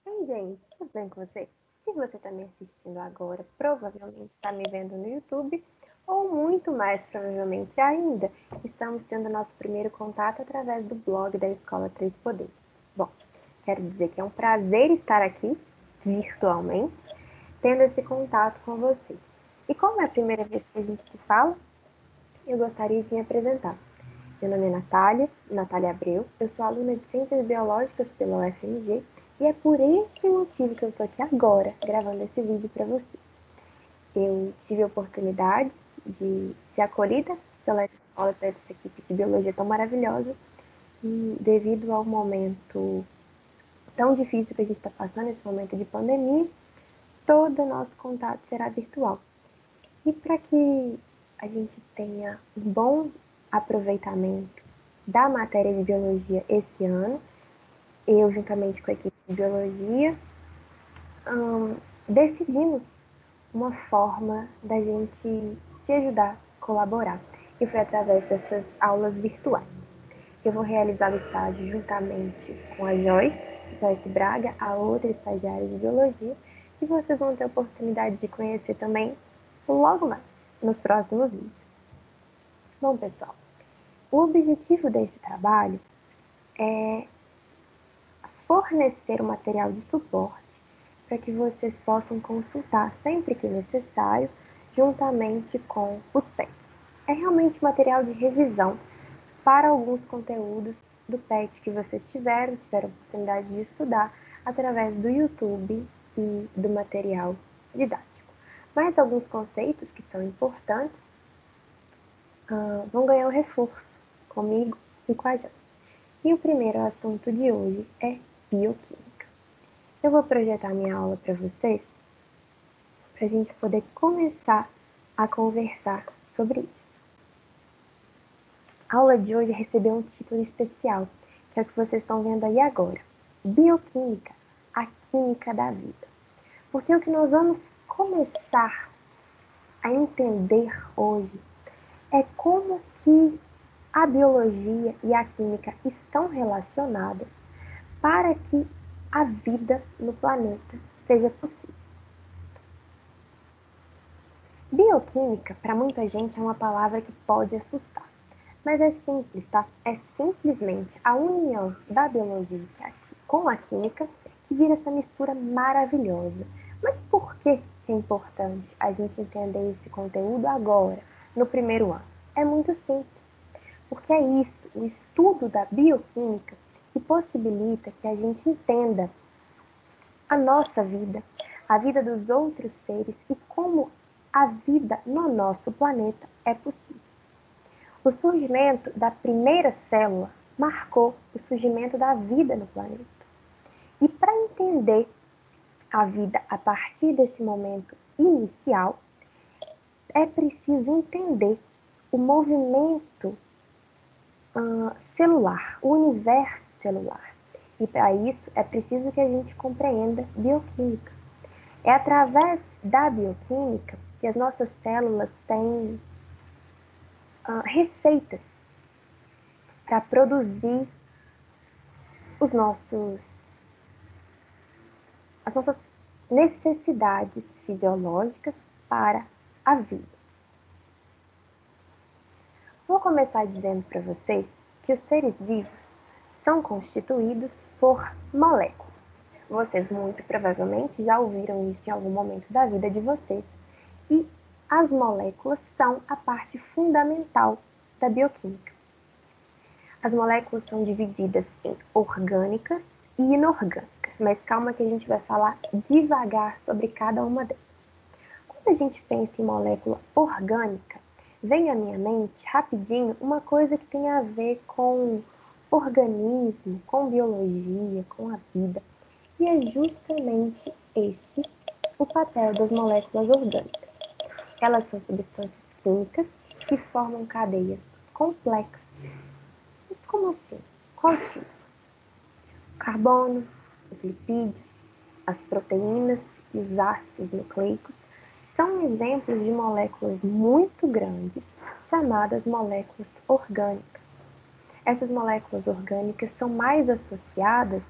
Oi, gente, tudo bem com você? Se você está me assistindo agora, provavelmente está me vendo no YouTube, ou muito mais provavelmente ainda, estamos tendo nosso primeiro contato através do blog da Escola Três Poderes. Bom, quero dizer que é um prazer estar aqui, virtualmente, tendo esse contato com vocês. E como é a primeira vez que a gente se fala, eu gostaria de me apresentar. Meu nome é Natália Abreu, eu sou aluna de Ciências Biológicas pela UFMG e é por esse motivo que eu estou aqui agora gravando esse vídeo para vocês. Eu tive a oportunidade de ser acolhida pela escola, por essa equipe de biologia tão maravilhosa e devido ao momento tão difícil que a gente está passando, esse momento de pandemia, todo o nosso contato será virtual. E para que a gente tenha um bom aproveitamento da matéria de biologia esse ano, eu, juntamente com a equipe de biologia, decidimos uma forma da gente se ajudar, colaborar. E foi através dessas aulas virtuais. Eu vou realizar o estágio juntamente com a Joyce Braga, a outra estagiária de biologia, e vocês vão ter a oportunidade de conhecer também logo mais, nos próximos vídeos. Bom, pessoal, o objetivo desse trabalho é fornecer um material de suporte para que vocês possam consultar sempre que necessário, juntamente com os PETs. É realmente material de revisão para alguns conteúdos do PET que vocês tiveram a oportunidade de estudar através do YouTube e do material didático. Mas alguns conceitos que são importantes vão ganhar um reforço comigo e com a Joyce. E o primeiro assunto de hoje é bioquímica. Eu vou projetar minha aula para vocês, para a gente poder começar a conversar sobre isso. A aula de hoje recebeu um título especial, que é o que vocês estão vendo aí agora. Bioquímica, a química da vida. Porque o que nós vamos começar a entender hoje é como que a biologia e a química estão relacionadas para que a vida no planeta seja possível. Bioquímica, para muita gente, é uma palavra que pode assustar, mas é simples, tá? É simplesmente a união da biologia com a química que vira essa mistura maravilhosa. Mas por que é importante a gente entender esse conteúdo agora, no primeiro ano? É muito simples, porque é isso, o estudo da bioquímica, que possibilita que a gente entenda a nossa vida, a vida dos outros seres e como a vida no nosso planeta é possível. O surgimento da primeira célula marcou o surgimento da vida no planeta. E para entender a vida a partir desse momento inicial, é preciso entender o movimento celular, o universo celular. E para isso é preciso que a gente compreenda bioquímica. É através da bioquímica que as nossas células têm receitas para produzir as nossas necessidades fisiológicas para a vida. Vou começar dizendo para vocês que os seres vivos são constituídos por moléculas. Vocês muito provavelmente já ouviram isso em algum momento da vida de vocês. E as moléculas são a parte fundamental da bioquímica. As moléculas são divididas em orgânicas e inorgânicas, mas calma que a gente vai falar devagar sobre cada uma delas. Quando a gente pensa em molécula orgânica, vem à minha mente rapidinho uma coisa que tem a ver com organismo, com biologia, com a vida. E é justamente esse o papel das moléculas orgânicas. Elas são substâncias químicas que formam cadeias complexas. Mas como assim? Qual tipo? O carbono, os lipídios, as proteínas e os ácidos nucleicos são exemplos de moléculas muito grandes chamadas moléculas orgânicas. Essas moléculas orgânicas são mais associadas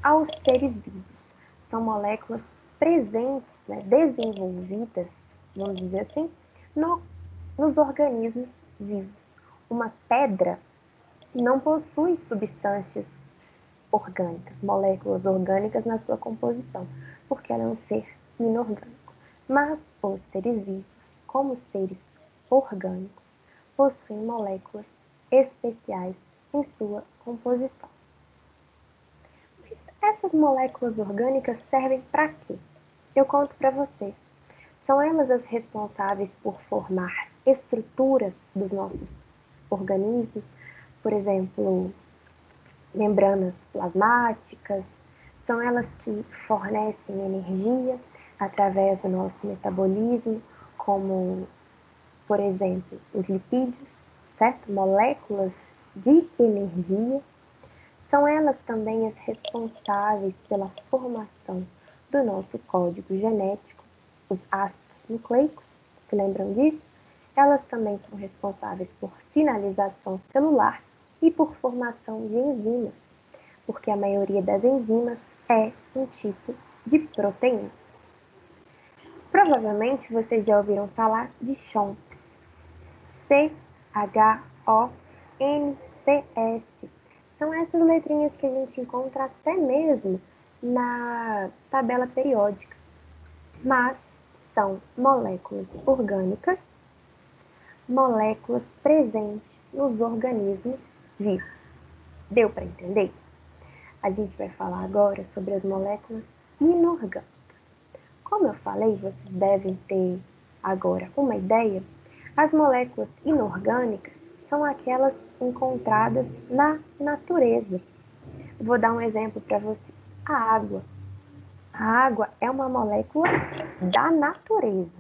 aos seres vivos. são moléculas presentes, né, desenvolvidas, vamos dizer assim, nos organismos vivos. Uma pedra não possui substâncias orgânicas, moléculas orgânicas na sua composição, porque ela é um ser inorgânico. Mas os seres vivos, como seres orgânicos, possuem moléculas especiais em sua composição. Mas essas moléculas orgânicas servem para quê? Eu conto para vocês. São elas as responsáveis por formar estruturas dos nossos organismos, por exemplo, membranas plasmáticas, são elas que fornecem energia através do nosso metabolismo, como, por exemplo, os lipídios, certo? Moléculas de energia. São elas também as responsáveis pela formação do nosso código genético, os ácidos nucleicos, se lembram disso? Elas também são responsáveis por sinalização celular e por formação de enzimas, porque a maioria das enzimas é um tipo de proteína. Provavelmente vocês já ouviram falar de CHONPS, CHONPS. São essas letrinhas que a gente encontra até mesmo na tabela periódica, mas são moléculas orgânicas, moléculas presentes nos organismos vivos. Deu para entender? A gente vai falar agora sobre as moléculas inorgânicas. Como eu falei, vocês devem ter agora uma ideia. As moléculas inorgânicas são aquelas encontradas na natureza. Vou dar um exemplo para vocês. A água. A água é uma molécula da natureza.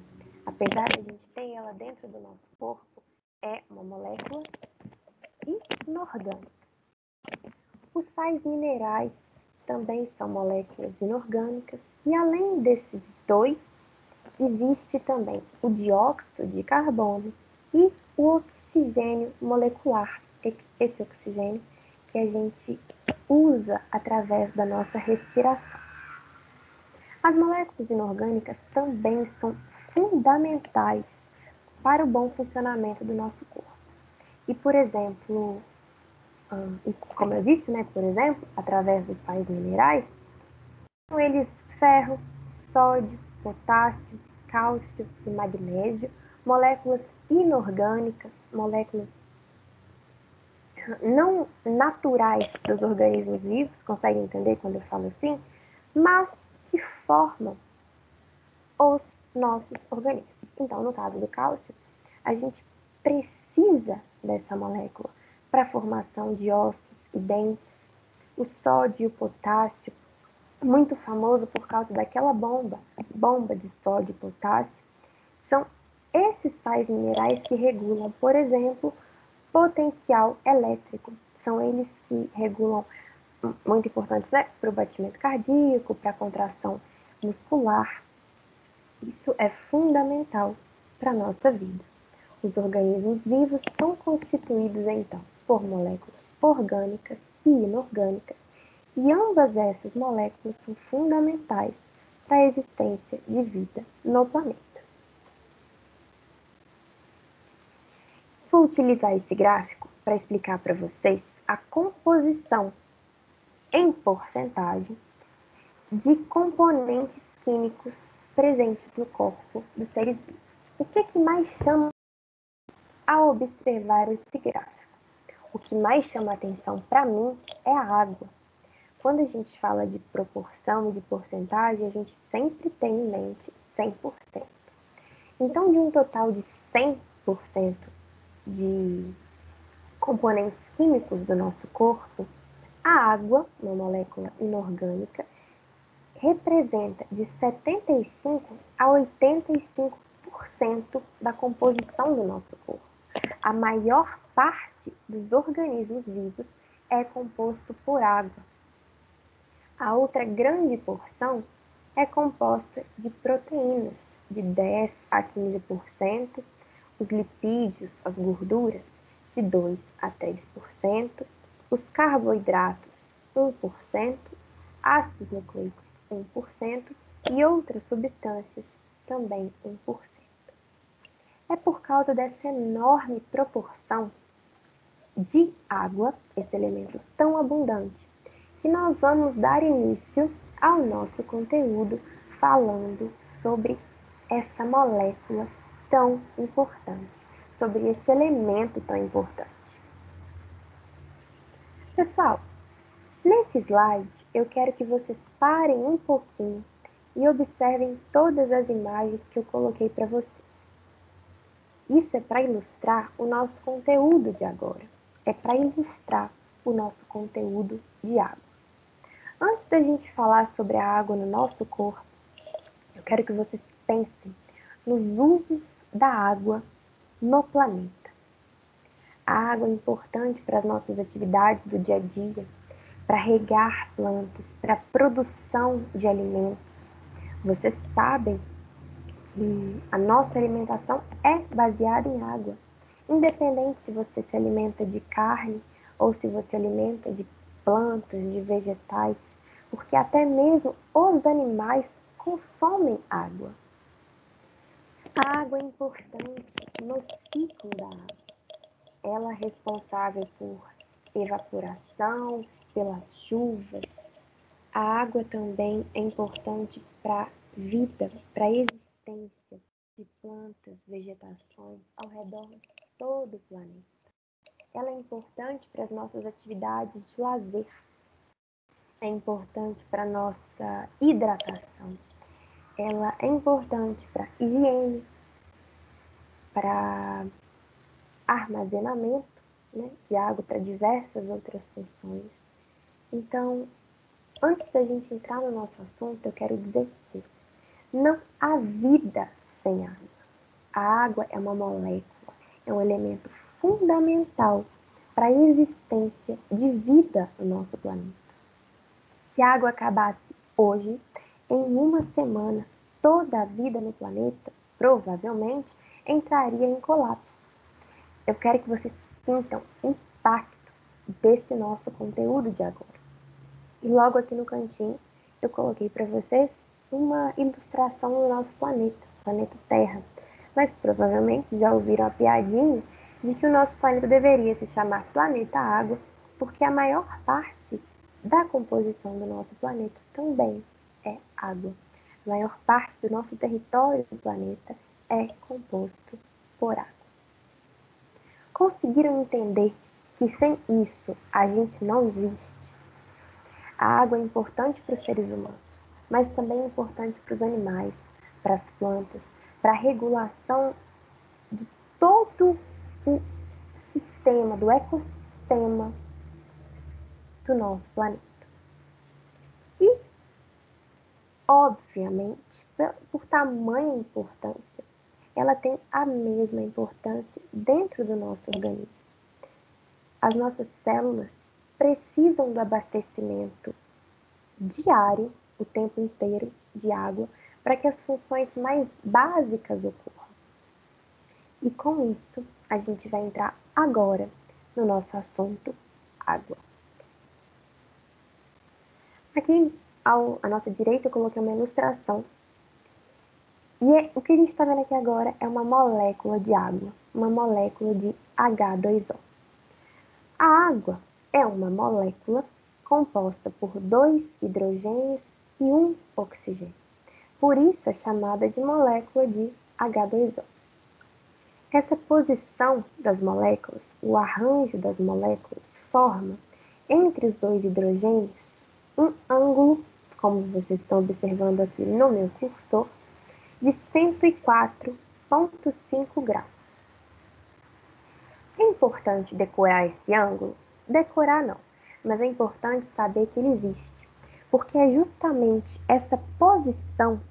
Apesar de a gente ter ela dentro do nosso corpo, é uma molécula inorgânica. Os sais minerais também são moléculas inorgânicas e além desses dois, existe também o dióxido de carbono e o oxigênio molecular, esse oxigênio que a gente usa através da nossa respiração. As moléculas inorgânicas também são fundamentais para o bom funcionamento do nosso corpo. E, por exemplo, como eu disse, né, por exemplo, através dos sais minerais, são eles ferro, sódio, potássio, cálcio e magnésio, moléculas inorgânicas, moléculas não naturais dos organismos vivos, conseguem entender quando eu falo assim? Mas que formam os nossos organismos. Então, no caso do cálcio, a gente precisa dessa molécula para a formação de ossos e dentes. O sódio e o potássio, muito famoso por causa daquela bomba de sódio e potássio, são esses sais minerais que regulam, por exemplo, potencial elétrico. São eles que regulam, muito importantes, né, para o batimento cardíaco, para a contração muscular. Isso é fundamental para a nossa vida. Os organismos vivos são constituídos, então, por moléculas orgânicas e inorgânicas, e ambas essas moléculas são fundamentais para a existência de vida no planeta. Vou utilizar esse gráfico para explicar para vocês a composição em porcentagem de componentes químicos presentes no corpo dos seres vivos. O que mais chama a observar esse gráfico? O que mais chama a atenção para mim é a água. Quando a gente fala de proporção e de porcentagem, a gente sempre tem em mente 100%. Então, de um total de 100% de componentes químicos do nosso corpo, a água, uma molécula inorgânica, representa de 75% a 85% da composição do nosso corpo. A maior parte dos organismos vivos é composto por água. A outra grande porção é composta de proteínas, de 10 a 15%, os lipídios, as gorduras, de 2 a 3%, os carboidratos, 1%, ácidos nucleicos, 1% e outras substâncias também 1%. É por causa dessa enorme proporção de água, esse elemento tão abundante, que nós vamos dar início ao nosso conteúdo falando sobre essa molécula tão importante, sobre esse elemento tão importante. Pessoal, nesse slide eu quero que vocês parem um pouquinho e observem todas as imagens que eu coloquei para vocês. Isso é para ilustrar o nosso conteúdo de agora. É para ilustrar o nosso conteúdo de água. Antes da gente falar sobre a água no nosso corpo, eu quero que vocês pensem nos usos da água no planeta. A água é importante para as nossas atividades do dia a dia, para regar plantas, para a produção de alimentos. Vocês sabem que a nossa alimentação é baseada em água. Independente se você se alimenta de carne ou se você alimenta de plantas, de vegetais, porque até mesmo os animais consomem água. A água é importante no ciclo da água. Ela é responsável por evaporação, pelas chuvas. A água também é importante para a vida, para a existência de plantas, vegetações ao redor de todo o planeta. Ela é importante para as nossas atividades de lazer. É importante para a nossa hidratação. Ela é importante para higiene, para armazenamento, né, de água, para diversas outras funções. Então, antes da gente entrar no nosso assunto, eu quero dizer que não há vida sem água. A água é uma molécula, é um elemento fundamental para a existência de vida no nosso planeta. Se a água acabasse hoje, em uma semana, toda a vida no planeta provavelmente entraria em colapso. Eu quero que vocês sintam o impacto desse nosso conteúdo de agora. E logo aqui no cantinho eu coloquei para vocês uma ilustração do nosso planeta, planeta Terra. Mas provavelmente já ouviram a piadinha de que o nosso planeta deveria se chamar Planeta Água, porque a maior parte da composição do nosso planeta também é água. A maior parte do nosso território do planeta é composto por água. Conseguiram entender que sem isso a gente não existe? A água é importante para os seres humanos, mas também é importante para os animais, para as plantas, para a regulação de todo o sistema, do ecossistema do nosso planeta. E, obviamente, por tamanha importância, ela tem a mesma importância dentro do nosso organismo. As nossas células precisam do abastecimento diário, o tempo inteiro, de água, para que as funções mais básicas ocorram. E com isso, a gente vai entrar agora no nosso assunto, água. Aqui, à nossa direita, eu coloquei uma ilustração. E o que a gente está vendo aqui agora é uma molécula de água, uma molécula de H2O. A água é uma molécula composta por 2 hidrogênios e 1 oxigênio. Por isso é chamada de molécula de H2O. Essa posição das moléculas, o arranjo das moléculas, forma, entre os 2 hidrogênios, um ângulo, como vocês estão observando aqui no meu cursor, de 104,5 graus. É importante decorar esse ângulo? Decorar não, mas é importante saber que ele existe, porque é justamente essa posição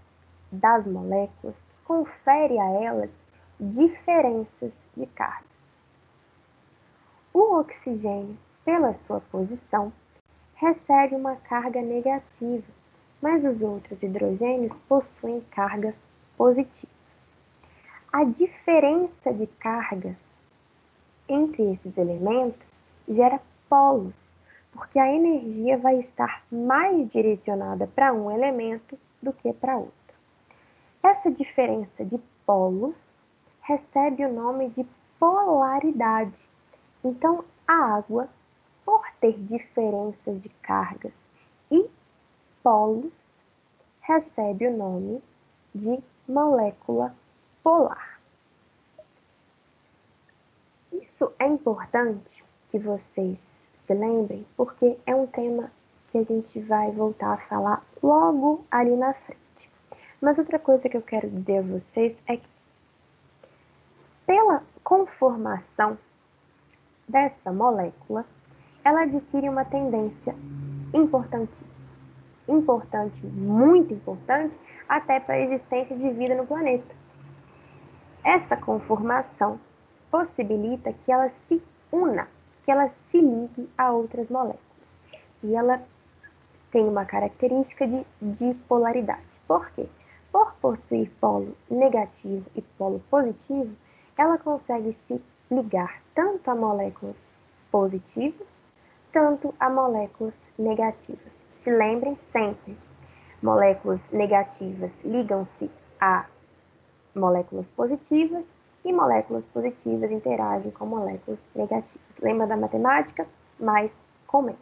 das moléculas que confere a elas diferenças de cargas. O oxigênio, pela sua posição, recebe uma carga negativa, mas os outros hidrogênios possuem cargas positivas. A diferença de cargas entre esses elementos gera polos, porque a energia vai estar mais direcionada para um elemento do que para outro. Essa diferença de polos recebe o nome de polaridade. Então, a água, por ter diferenças de cargas e polos, recebe o nome de molécula polar. Isso é importante que vocês se lembrem, porque é um tema que a gente vai voltar a falar logo ali na frente. Mas outra coisa que eu quero dizer a vocês é que, pela conformação dessa molécula, ela adquire uma tendência importantíssima. Importante, muito importante, até para a existência de vida no planeta. Essa conformação possibilita que ela se una, que ela se ligue a outras moléculas. E ela tem uma característica de dipolaridade. Por quê? Por possuir polo negativo e polo positivo, ela consegue se ligar tanto a moléculas positivas, tanto a moléculas negativas. Se lembrem sempre, moléculas negativas ligam-se a moléculas positivas e moléculas positivas interagem com moléculas negativas. Lembra da matemática? Mais com menos.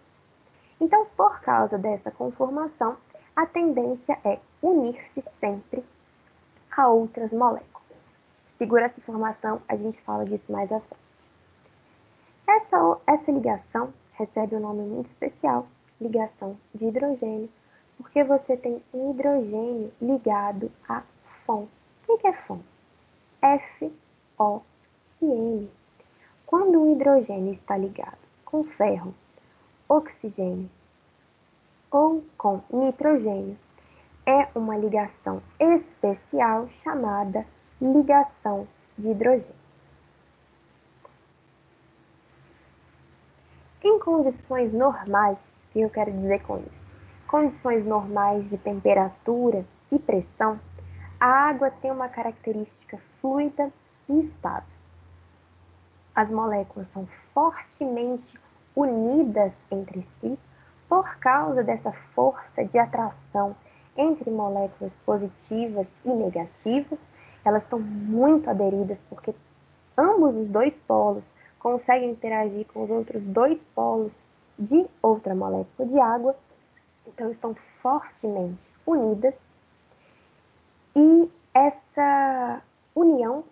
Então, por causa dessa conformação, a tendência é unir-se sempre a outras moléculas. Segura essa informação, a gente fala disso mais à frente. Essa ligação recebe um nome muito especial, ligação de hidrogênio, porque você tem um hidrogênio ligado a FON. O que é FON? F, O e N. Quando o hidrogênio está ligado com ferro, oxigênio ou com nitrogênio, é uma ligação especial chamada ligação de hidrogênio. Em condições normais, o que eu quero dizer com isso? Condições normais de temperatura e pressão, a água tem uma característica fluida e estável. As moléculas são fortemente unidas entre si por causa dessa força de atração entre moléculas positivas e negativas. Elas estão muito aderidas porque ambos os dois polos conseguem interagir com os outros dois polos de outra molécula de água, então estão fortemente unidas, e essa união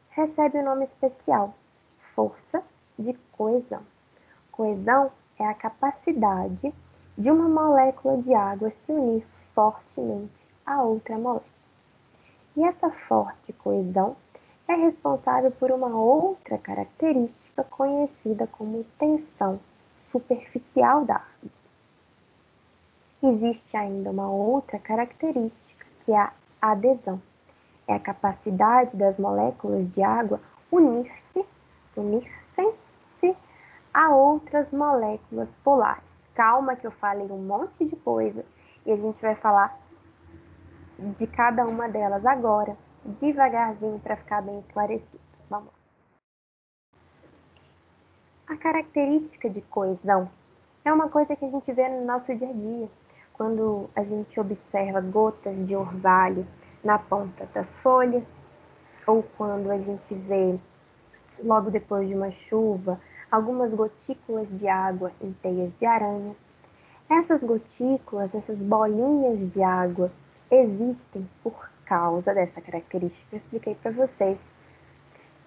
recebe o nome especial, força de coesão. Coesão é a capacidade de uma molécula de água se unir fortemente a outra molécula. E essa forte coesão é responsável por uma outra característica conhecida como tensão superficial da água. Existe ainda uma outra característica, que é a adesão. É a capacidade das moléculas de água unir-se a outras moléculas polares. Calma que eu falei um monte de coisa e a gente vai falar de cada uma delas agora, devagarzinho, para ficar bem esclarecido. Vamos lá. A característica de coesão é uma coisa que a gente vê no nosso dia a dia, quando a gente observa gotas de orvalho na ponta das folhas, ou quando a gente vê, logo depois de uma chuva, algumas gotículas de água em teias de aranha. Essas gotículas, essas bolinhas de água, existem por causa dessa característica que eu expliquei para vocês,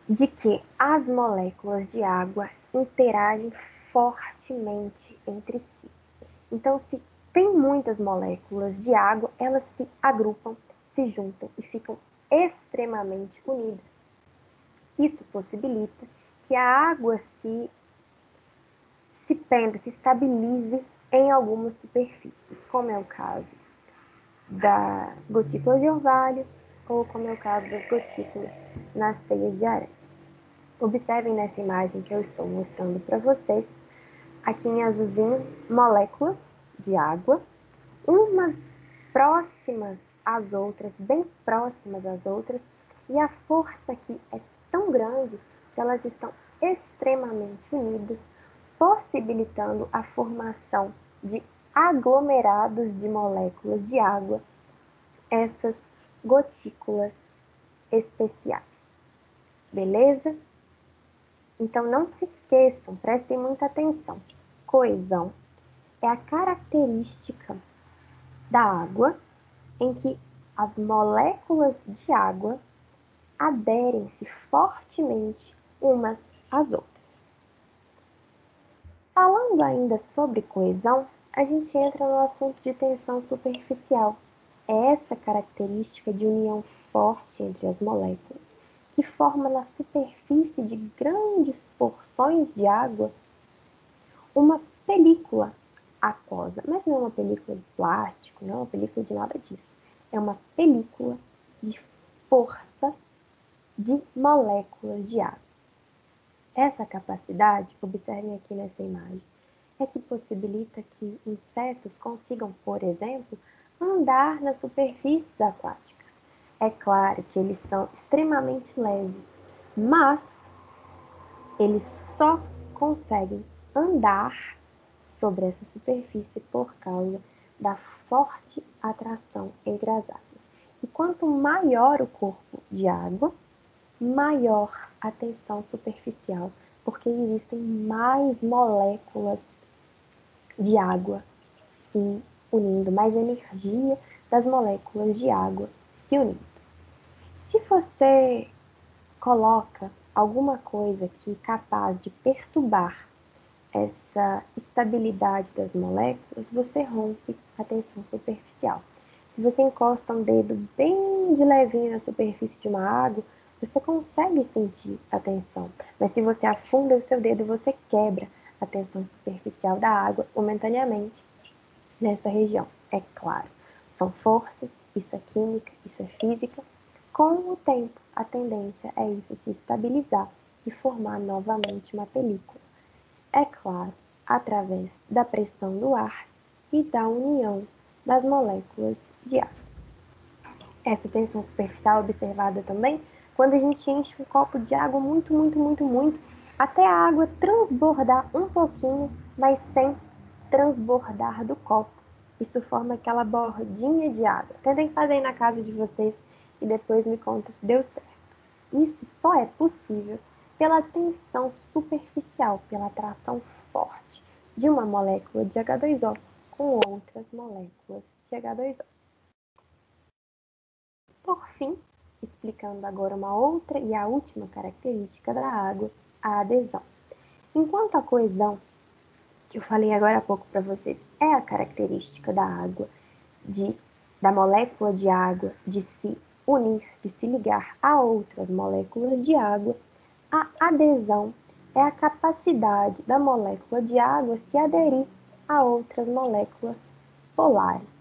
de que as moléculas de água interagem fortemente entre si. Então, se tem muitas moléculas de água, elas se agrupam, se juntam e ficam extremamente unidas. Isso possibilita que a água se prenda, se estabilize em algumas superfícies, como é o caso das gotículas de orvalho ou como é o caso das gotículas nas teias de areia. Observem nessa imagem que eu estou mostrando para vocês, aqui em azulzinho, moléculas de água, umas próximas às outras, bem próximas às outras, e a força aqui é tão grande que elas estão extremamente unidas possibilitando a formação de aglomerados de moléculas de água, essas gotículas especiais. Beleza? Então não se esqueçam, prestem muita atenção. Coesão é a característica da água em que as moléculas de água aderem-se fortemente umas às outras. Falando ainda sobre coesão, a gente entra no assunto de tensão superficial. É essa característica de união forte entre as moléculas que forma na superfície de grandes porções de água uma película aquosa. Mas não é uma película de plástico, não é uma película de nada disso. É uma película de força de moléculas de água. Essa capacidade, observem aqui nessa imagem, é que possibilita que insetos consigam, por exemplo, andar nas superfícies aquáticas. É claro que eles são extremamente leves, mas eles só conseguem andar sobre essa superfície por causa da forte atração entre as águas. E quanto maior o corpo de água, maior a tensão superficial, porque existem mais moléculas de água se unindo, mais energia das moléculas de água se unindo. Se você coloca alguma coisa que é capaz de perturbar essa estabilidade das moléculas, você rompe a tensão superficial. Se você encosta um dedo bem de levinho na superfície de uma água, você consegue sentir a tensão. Mas se você afunda o seu dedo, você quebra a tensão superficial da água momentaneamente nessa região. É claro, são forças, isso é química, isso é física. Com o tempo, a tendência é isso se estabilizar e formar novamente uma película. É claro, através da pressão do ar e da união das moléculas de ar. Essa tensão superficial é observada também quando a gente enche um copo de água muito, até a água transbordar um pouquinho, mas sem transbordar do copo. Isso forma aquela bordinha de água. Tentem fazer aí na casa de vocês e depois me conta se deu certo. Isso só é possível pela tensão superficial, pela atração forte de uma molécula de H2O com outras moléculas de H2O. Por fim, explicando agora uma outra e a última característica da água, a adesão. Enquanto a coesão, que eu falei agora há pouco para vocês, é a característica da água, da molécula de água de se unir, de se ligar a outras moléculas de água, a adesão é a capacidade da molécula de água se aderir a outras moléculas polares.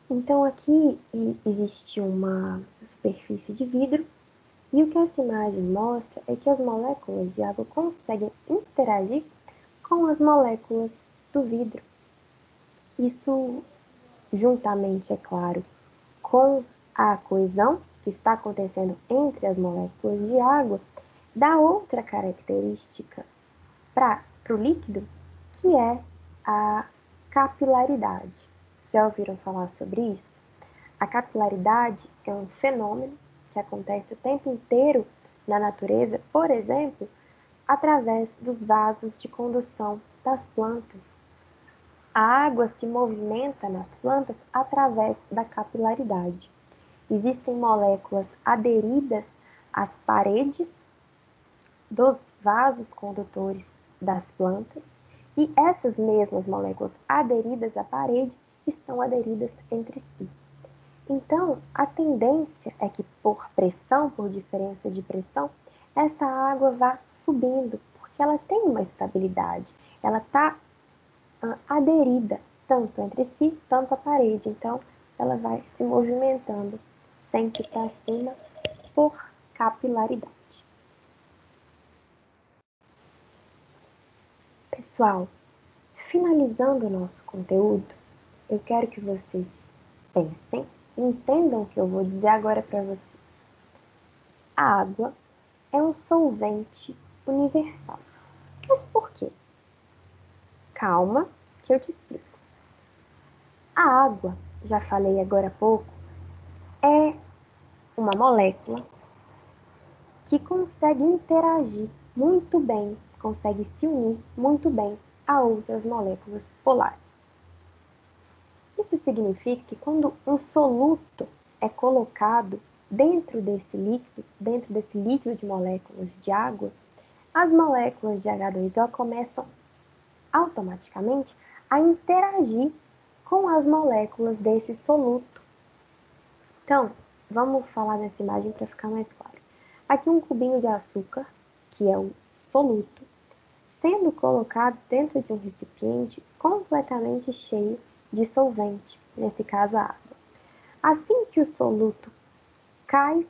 Então aqui existe uma superfície de vidro e o que essa imagem mostra é que as moléculas de água conseguem interagir com as moléculas do vidro. Isso juntamente, é claro, com a coesão que está acontecendo entre as moléculas de água, dá outra característica para o líquido, que é a capilaridade. Já ouviram falar sobre isso? A capilaridade é um fenômeno que acontece o tempo inteiro na natureza, por exemplo, através dos vasos de condução das plantas. A água se movimenta nas plantas através da capilaridade. Existem moléculas aderidas às paredes dos vasos condutores das plantas e essas mesmas moléculas aderidas à parede estão aderidas entre si. Então, a tendência é que por pressão, por diferença de pressão, essa água vá subindo, porque ela tem uma estabilidade, ela está aderida tanto entre si, tanto à parede. Então, ela vai se movimentando sempre para cima por capilaridade. Pessoal, finalizando o nosso conteúdo, eu quero que vocês pensem e entendam o que eu vou dizer agora para vocês. A água é um solvente universal. Mas por quê? Calma, que eu te explico. A água, já falei agora há pouco, é uma molécula que consegue interagir muito bem, consegue se unir muito bem a outras moléculas polares. Isso significa que quando um soluto é colocado dentro desse líquido de moléculas de água, as moléculas de H2O começam automaticamente a interagir com as moléculas desse soluto. Então, vamos falar nessa imagem para ficar mais claro. Aqui um cubinho de açúcar, que é o soluto, sendo colocado dentro de um recipiente completamente cheio de solvente, nesse caso a água. Assim que o soluto cai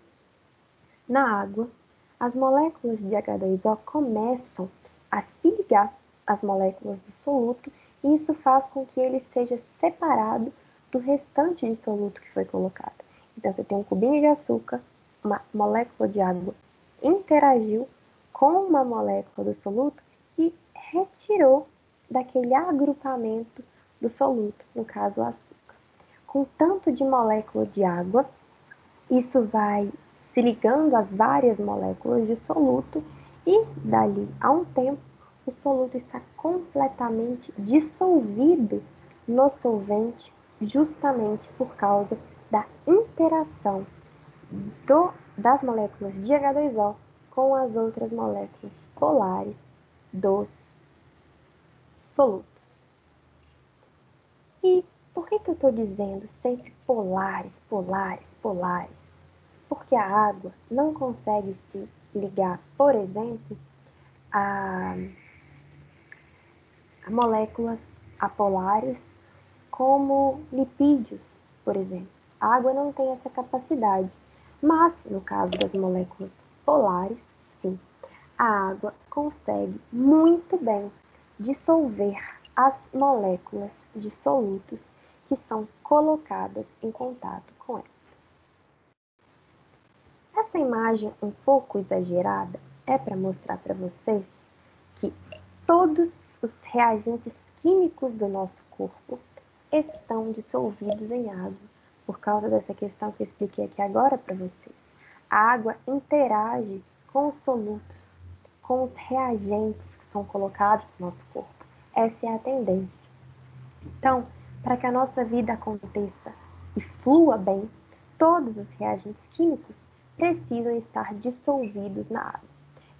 na água, as moléculas de H2O começam a se ligar às moléculas do soluto e isso faz com que ele seja separado do restante de soluto que foi colocado. Então, você tem um cubinho de açúcar, uma molécula de água interagiu com uma molécula do soluto e retirou daquele agrupamento do soluto, no caso o açúcar. Com tanto de molécula de água, isso vai se ligando às várias moléculas de soluto e dali a um tempo o soluto está completamente dissolvido no solvente, justamente por causa da interação das moléculas de H2O com as outras moléculas polares dos solutos. E por que eu estou dizendo sempre polares, polares, polares? Porque a água não consegue se ligar, por exemplo, a moléculas apolares como lipídios, por exemplo. A água não tem essa capacidade, mas no caso das moléculas polares, sim, a água consegue muito bem dissolver as moléculas de solutos que são colocadas em contato com ela. Essa imagem um pouco exagerada é para mostrar para vocês que todos os reagentes químicos do nosso corpo estão dissolvidos em água, por causa dessa questão que eu expliquei aqui agora para vocês. A água interage com os solutos, com os reagentes que são colocados no nosso corpo. Essa é a tendência. Então, para que a nossa vida aconteça e flua bem, todos os reagentes químicos precisam estar dissolvidos na água.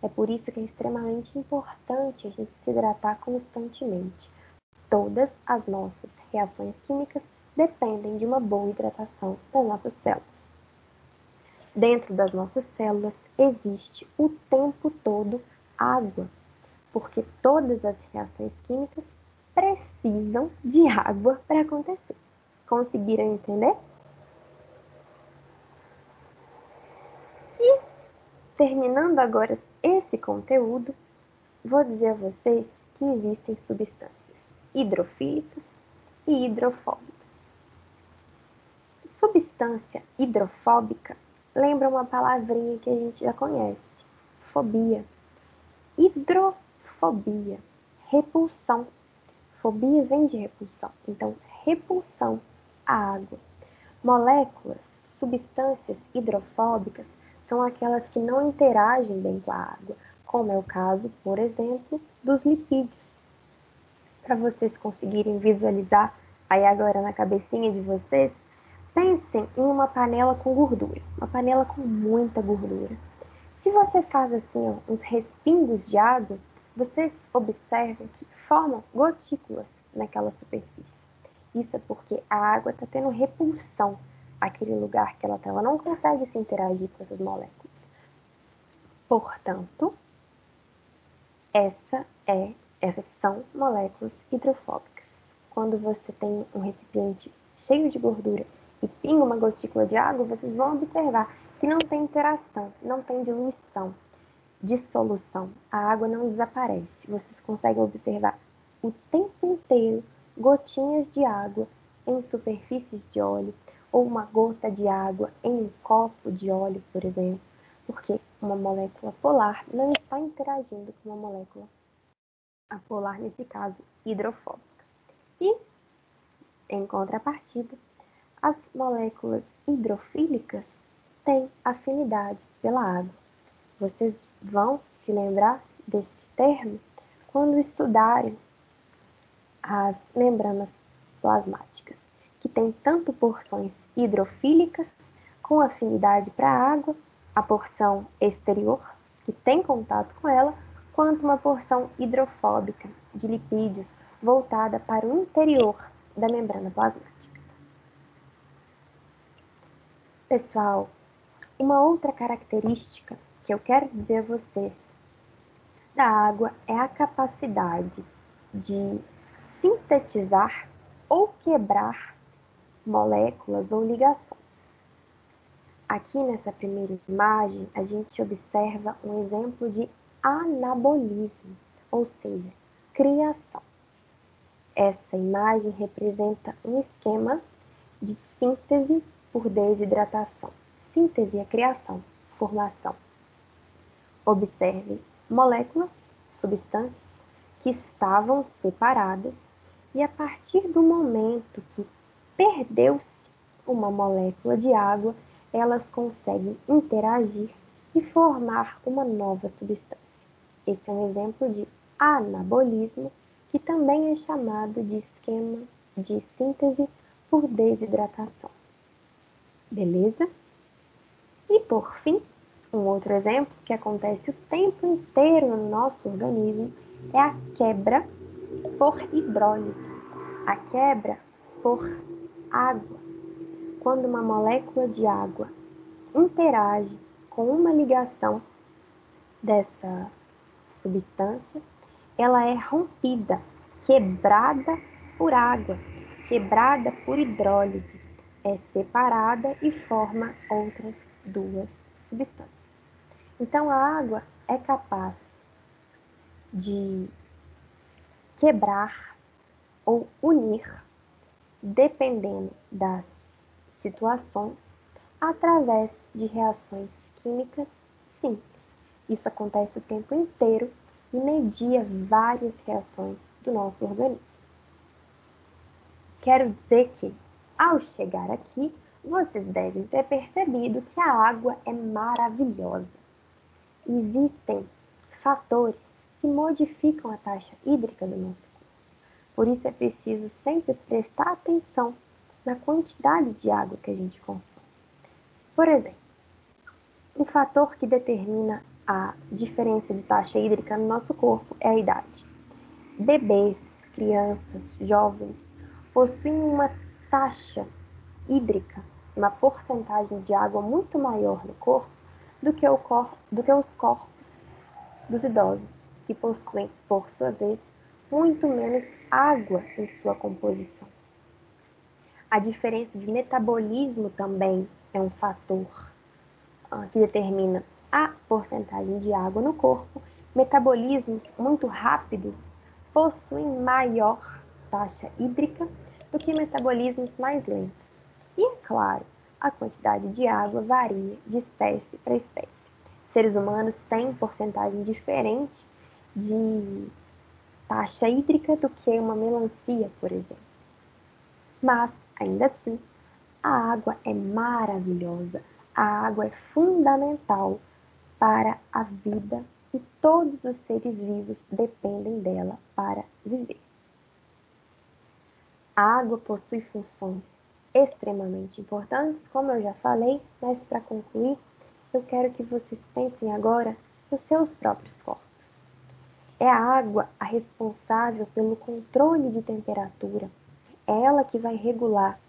É por isso que é extremamente importante a gente se hidratar constantemente. Todas as nossas reações químicas dependem de uma boa hidratação das nossas células. Dentro das nossas células existe o tempo todo água, porque todas as reações químicas precisam de água para acontecer. Conseguiram entender? E terminando agora esse conteúdo, vou dizer a vocês que existem substâncias hidrofílicas e hidrofóbicas. Substância hidrofóbica lembra uma palavrinha que a gente já conhece, fobia. Hidrofobia, repulsão. Fobia vem de repulsão, então repulsão à água. Moléculas, substâncias hidrofóbicas são aquelas que não interagem bem com a água, como é o caso, por exemplo, dos lipídios. Para vocês conseguirem visualizar aí agora na cabecinha de vocês, pensem em uma panela com gordura, uma panela com muita gordura. Se você faz assim, ó, uns respingos de água, vocês observam que formam gotículas naquela superfície. Isso é porque a água está tendo repulsão àquele lugar que ela está. Ela não consegue se interagir com essas moléculas. Portanto, essas são moléculas hidrofóbicas. Quando você tem um recipiente cheio de gordura e pinga uma gotícula de água, vocês vão observar que não tem interação, não tem diluição, dissolução. A água não desaparece. Vocês conseguem observar o tempo inteiro gotinhas de água em superfícies de óleo ou uma gota de água em um copo de óleo, por exemplo, porque uma molécula polar não está interagindo com uma molécula a polar, nesse caso, hidrofóbica. E, em contrapartida, as moléculas hidrofílicas têm afinidade pela água. Vocês vão se lembrar desse termo quando estudarem as membranas plasmáticas, que têm tanto porções hidrofílicas com afinidade para a água, a porção exterior, que tem contato com ela, quanto uma porção hidrofóbica de lipídios voltada para o interior da membrana plasmática. Pessoal, uma outra característica que eu quero dizer a vocês da água é a capacidade de sintetizar ou quebrar moléculas ou ligações. Aqui nessa primeira imagem, a gente observa um exemplo de anabolismo, ou seja, criação. Essa imagem representa um esquema de síntese por desidratação. Síntese é criação, formação. Observe moléculas, substâncias que estavam separadas e a partir do momento que perdeu-se uma molécula de água, elas conseguem interagir e formar uma nova substância. Esse é um exemplo de anabolismo, que também é chamado de esquema de síntese por desidratação. Beleza? E por fim, um outro exemplo que acontece o tempo inteiro no nosso organismo é a quebra por hidrólise. A quebra por água. Quando uma molécula de água interage com uma ligação dessa substância, ela é rompida, quebrada por água, quebrada por hidrólise, é separada e forma outras duas substâncias. Então, a água é capaz de quebrar ou unir, dependendo das situações, através de reações químicas simples. Isso acontece o tempo inteiro e media várias reações do nosso organismo. Quero dizer que, ao chegar aqui, vocês devem ter percebido que a água é maravilhosa. Existem fatores que modificam a taxa hídrica do nosso corpo. Por isso é preciso sempre prestar atenção na quantidade de água que a gente consome. Por exemplo, um fator que determina a diferença de taxa hídrica no nosso corpo é a idade. Bebês, crianças, jovens possuem uma taxa hídrica, uma porcentagem de água muito maior no corpo do que os corpos dos idosos, que possuem, por sua vez, muito menos água em sua composição. A diferença de metabolismo também é um fator que determina a porcentagem de água no corpo. Metabolismos muito rápidos possuem maior taxa hídrica do que metabolismos mais lentos. E, é claro, a quantidade de água varia de espécie para espécie. Seres humanos têm porcentagem diferente de taxa hídrica do que uma melancia, por exemplo. Mas, ainda assim, a água é maravilhosa. A água é fundamental para a vida e todos os seres vivos dependem dela para viver. A água possui funções extremamente importantes, como eu já falei, mas para concluir, eu quero que vocês pensem agora nos seus próprios corpos. É a água a responsável pelo controle de temperatura. É ela que vai regular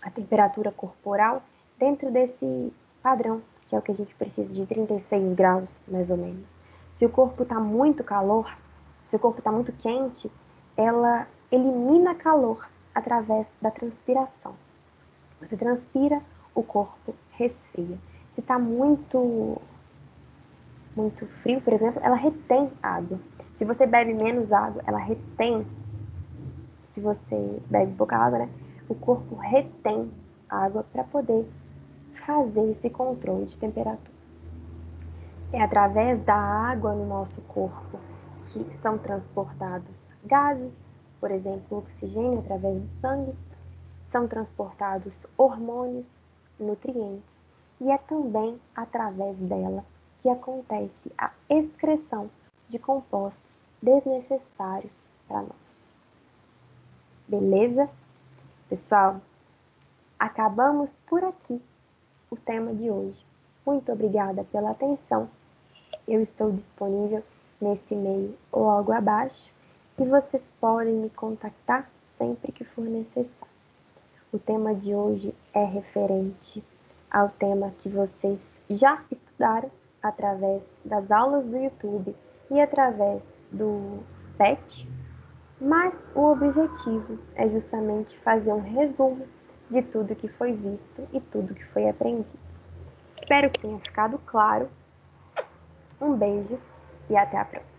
a temperatura corporal dentro desse padrão, que é o que a gente precisa, de 36 graus, mais ou menos. Se o corpo está muito calor, se o corpo está muito quente, ela elimina calor através da transpiração. Você transpira, o corpo resfria. Se está muito frio, por exemplo, ela retém água. Se você bebe menos água, ela retém. Se você bebe pouca água, né? O corpo retém água para poder fazer esse controle de temperatura. É através da água no nosso corpo que são transportados gases, por exemplo, oxigênio através do sangue, são transportados hormônios, nutrientes, e é também através dela que acontece a excreção de compostos desnecessários para nós. Beleza? Pessoal, acabamos por aqui o tema de hoje. Muito obrigada pela atenção. Eu estou disponível nesse e-mail logo abaixo e vocês podem me contactar sempre que for necessário. O tema de hoje é referente ao tema que vocês já estudaram através das aulas do YouTube e através do PET, mas o objetivo é justamente fazer um resumo de tudo que foi visto e tudo que foi aprendido. Espero que tenha ficado claro. Um beijo e até a próxima.